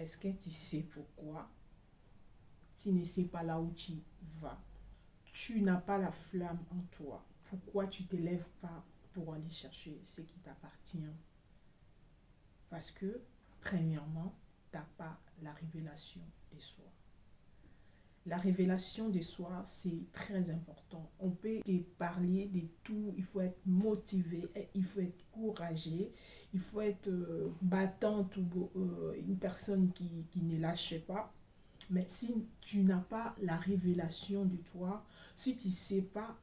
Est-ce que tu sais pourquoi tu ne sais pas là où tu vas? Tu n'as pas la flamme en toi. Pourquoi tu ne te lèves pas pour aller chercher ce qui t'appartient? Parce que, premièrement, tu n'as pas la révélation de soi. La révélation de soi, c'est très important. On peut te parler de tout, il faut être motivé, il faut être courageux, il faut être battante ou une personne qui ne lâche pas. Mais si tu n'as pas la révélation de toi, si tu ne sais pas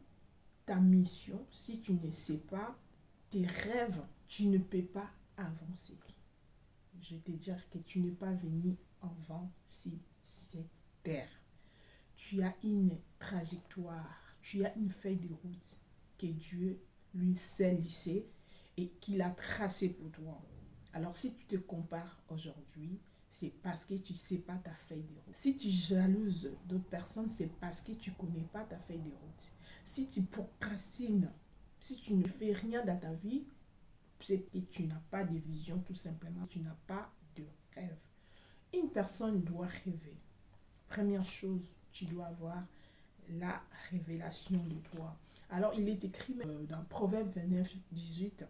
ta mission, si tu ne sais pas tes rêves, tu ne peux pas avancer. Je vais te dire que tu n'es pas venu en vain sur cette terre. Tu as une trajectoire, tu as une feuille de route que Dieu lui sait lisser et qu'il a tracée pour toi. Alors si tu te compares aujourd'hui, c'est parce que tu ne sais pas ta feuille de route. Si tu jalouses d'autres personnes, c'est parce que tu ne connais pas ta feuille de route. Si tu procrastines, si tu ne fais rien dans ta vie, c'est que tu n'as pas de vision, tout simplement. Tu n'as pas de rêve. Une personne doit rêver. Première chose, tu dois avoir la révélation de toi. Alors, il est écrit dans Proverbe 29, 18,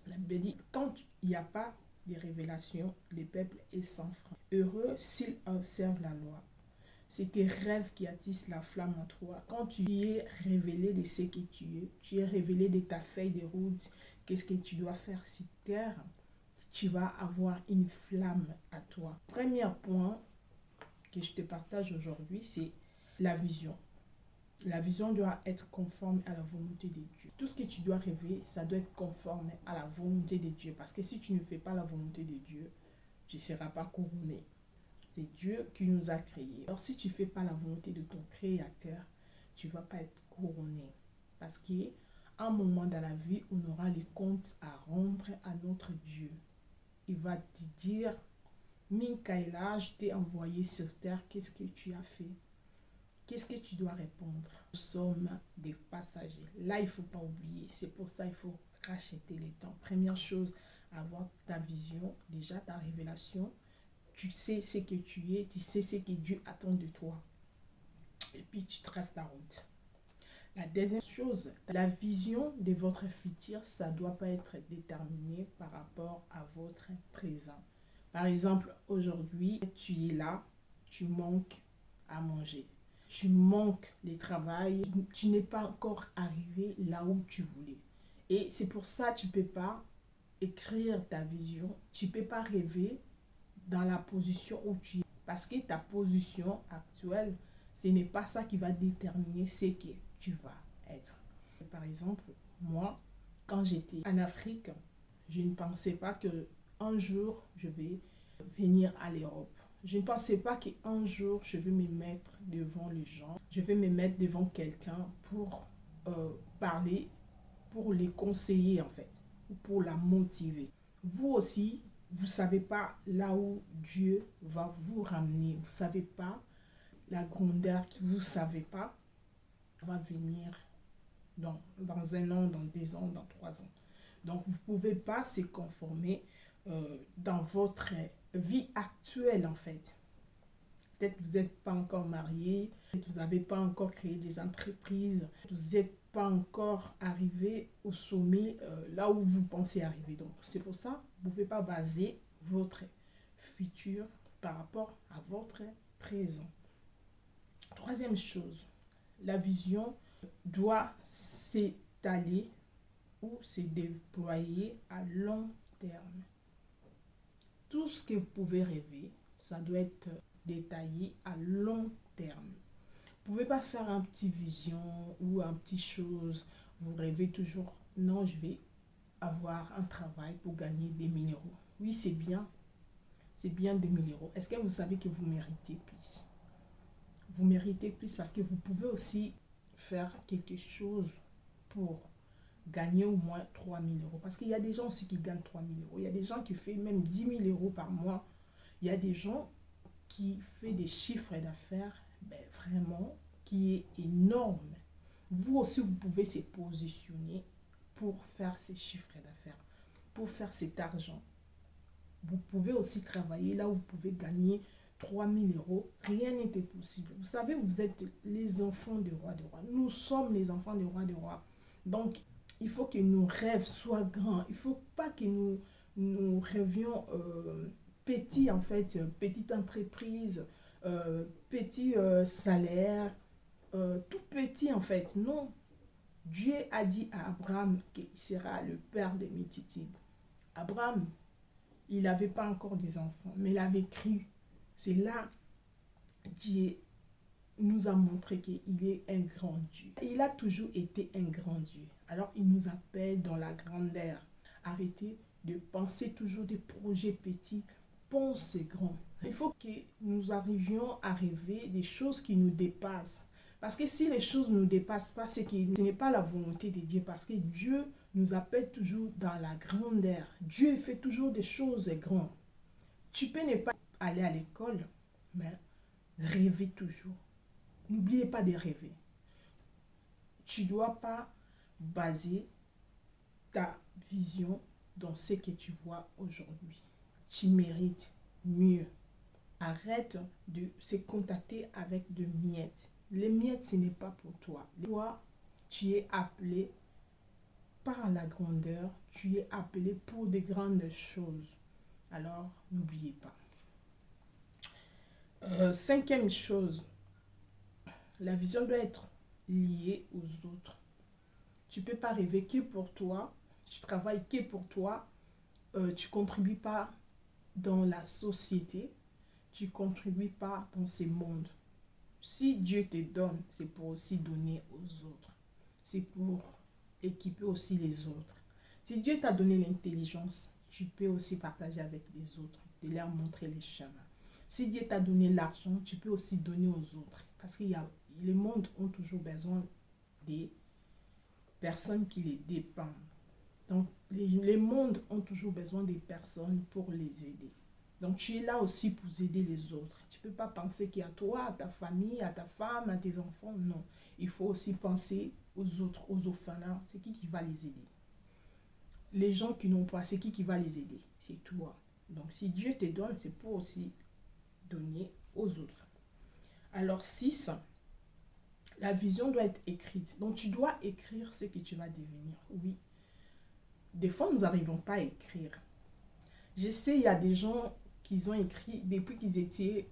la Bible dit, quand il n'y a pas de révélation, le peuple est sans frein. Heureux s'il observe la loi. C'est tes rêves qui attissent la flamme en toi. Quand tu es révélé de ce que tu es révélé de ta feuille de route, qu'est-ce que tu dois faire sur terre, tu vas avoir une flamme à toi. Premier point que je te partage aujourd'hui, c'est la vision. La vision doit être conforme à la volonté de Dieu. Tout ce que tu dois rêver, ça doit être conforme à la volonté de Dieu. Parce que si tu ne fais pas la volonté de Dieu, tu ne seras pas couronné. C'est Dieu qui nous a créés. Alors si tu ne fais pas la volonté de ton Créateur, tu ne vas pas être couronné. Parce qu'à un moment dans la vie, on aura les comptes à rendre à notre Dieu. Il va te dire, Mikaela, je t'ai envoyé sur terre, qu'est-ce que tu as fait? Qu'est-ce que tu dois répondre? Nous sommes des passagers. Là, il ne faut pas oublier. C'est pour ça qu'il faut racheter les temps. Première chose, avoir ta vision, déjà ta révélation. Tu sais ce que tu es, tu sais ce que Dieu attend de toi. Et puis, tu traces ta route. La deuxième chose, la vision de votre futur, ça ne doit pas être déterminé par rapport à votre présent. Par exemple, aujourd'hui, tu es là, tu manques à manger. Tu manques de travail, tu n'es pas encore arrivé là où tu voulais. Et c'est pour ça que tu ne peux pas écrire ta vision, tu ne peux pas rêver dans la position où tu es. Parce que ta position actuelle, ce n'est pas ça qui va déterminer ce que tu vas être. Par exemple, moi, quand j'étais en Afrique, je ne pensais pas qu'un jour, je vais venir à l'Europe. Je ne pensais pas qu'un jour, je vais me mettre devant les gens, je vais me mettre devant quelqu'un pour parler, pour les conseiller en fait, ou pour la motiver. Vous aussi, vous ne savez pas là où Dieu va vous ramener. Vous ne savez pas la grandeur que vous ne savez pas va venir dans un an, dans 2 ans, dans 3 ans. Donc, vous ne pouvez pas se conformer dans votre vie actuelle, en fait. Peut-être que vous n'êtes pas encore marié, peut-être que vous n'avez pas encore créé des entreprises, vous n'êtes pas encore arrivé au sommet là où vous pensez arriver. Donc, c'est pour ça que vous ne pouvez pas baser votre futur par rapport à votre présent. Troisième chose, la vision doit s'étaler ou se déployer à long terme. Tout ce que vous pouvez rêver, ça doit être détaillé à long terme. Vous ne pouvez pas faire un petit vision ou un petit chose. Vous rêvez toujours, non, je vais avoir un travail pour gagner des 1000 euros. Oui, c'est bien. C'est bien 2000 euros. Est-ce que vous savez que vous méritez plus? Vous méritez plus parce que vous pouvez aussi faire quelque chose pour gagner au moins 3000 euros. Parce qu'il y a des gens aussi qui gagnent 3000 euros. Il y a des gens qui font même 10 000 euros par mois. Il y a des gens qui font des chiffres d'affaires vraiment qui est énorme. Vous aussi, vous pouvez se positionner pour faire ces chiffres d'affaires, pour faire cet argent. Vous pouvez aussi travailler là où vous pouvez gagner 3000 euros. Rien n'était possible. Vous savez, vous êtes les enfants du roi des rois. Nous sommes les enfants du roi des rois. Donc, il faut que nos rêves soient grands. Il ne faut pas que nous rêvions petit, en fait, petite entreprise, petit salaire, tout petit, en fait. Non. Dieu a dit à Abraham qu'il sera le père des multitudes. Abraham, il n'avait pas encore des enfants, mais il avait cru. C'est là Dieu nous a montré qu'il est un grand Dieu. Il a toujours été un grand Dieu. Alors il nous appelle dans la grandeur. Arrêtez de penser toujours des projets petits. Pensez grand. Il faut que nous arrivions à rêver des choses qui nous dépassent. Parce que si les choses ne nous dépassent pas, c'est que ce n'est pas la volonté de Dieu. Parce que Dieu nous appelle toujours dans la grandeur. Dieu fait toujours des choses grandes. Tu peux ne pas aller à l'école, mais rêver toujours. N'oubliez pas de rêver. Tu ne dois pas baser ta vision dans ce que tu vois aujourd'hui. Tu mérites mieux. Arrête de se contacter avec de miettes. Les miettes, ce n'est pas pour toi. Toi, tu es appelé par la grandeur. Tu es appelé pour de grandes choses. Alors, n'oubliez pas. Cinquième chose, la vision doit être liée aux autres. Tu ne peux pas rêver que pour toi, tu travailles que pour toi, tu ne contribues pas dans la société, tu ne contribues pas dans ces mondes. Si Dieu te donne, c'est pour aussi donner aux autres. C'est pour équiper aussi les autres. Si Dieu t'a donné l'intelligence, tu peux aussi partager avec les autres, de leur montrer les chemins. Si Dieu t'a donné l'argent, tu peux aussi donner aux autres. Parce que les mondes ont toujours besoin des personnes qui les dépendent. Donc, les mondes ont toujours besoin des personnes pour les aider. Donc, tu es là aussi pour aider les autres. Tu ne peux pas penser qu'à toi, à ta famille, à ta femme, à tes enfants. Non. Il faut aussi penser aux autres, aux orphelins. C'est qui va les aider? Les gens qui n'ont pas, c'est qui va les aider? C'est toi. Donc, si Dieu te donne, c'est pour aussi donner aux autres. Alors, 6, la vision doit être écrite. Donc, tu dois écrire ce que tu vas devenir. Oui. Des fois, nous n'arrivons pas à écrire. Je sais, il y a des gens qui ont écrit depuis qu'ils étaient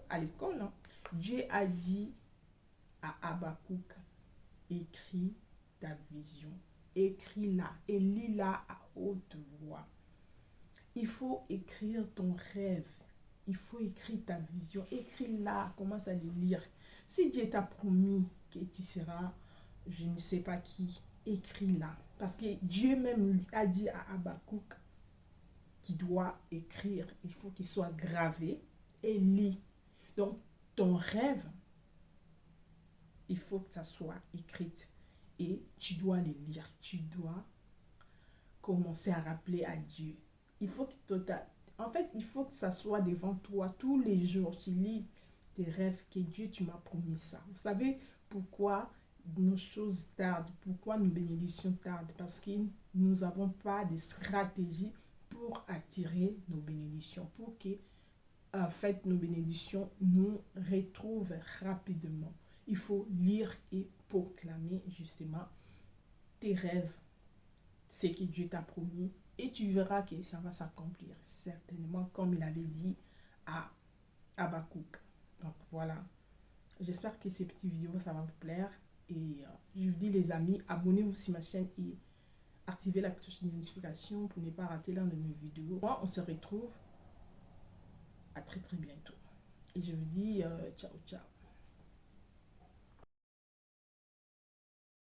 à l'école. Hein. Dieu a dit à Habakkuk, écris ta vision. Écris-la et lis-la à haute voix. Il faut écrire ton rêve. Il faut écrire ta vision. Écris-la, commence à les lire. Si Dieu t'a promis que tu seras, je ne sais pas qui, écris-la. Parce que Dieu même a dit à Habakkuk qu'il doit écrire. Il faut qu'il soit gravé et lit. Donc, ton rêve, il faut que ça soit écrit. Et tu dois les lire. Tu dois commencer à rappeler à Dieu. Il faut il faut que ça soit devant toi tous les jours. Tu lis tes rêves que Dieu, tu m'as promis ça. Vous savez pourquoi nos choses tardent, pourquoi nos bénédictions tardent? Parce que nous n'avons pas de stratégie pour attirer nos bénédictions, pour que en fait nos bénédictions nous retrouvent rapidement. Il faut lire et proclamer justement tes rêves, ce que Dieu t'a promis, et tu verras que ça va s'accomplir certainement comme il avait dit à Habakkuk. Donc voilà, j'espère que ces petites vidéos ça va vous plaire et je vous dis les amis, abonnez-vous sur ma chaîne et activez la cloche de notification pour ne pas rater l'un de mes vidéos. Moi on se retrouve à très bientôt et je vous dis ciao ciao.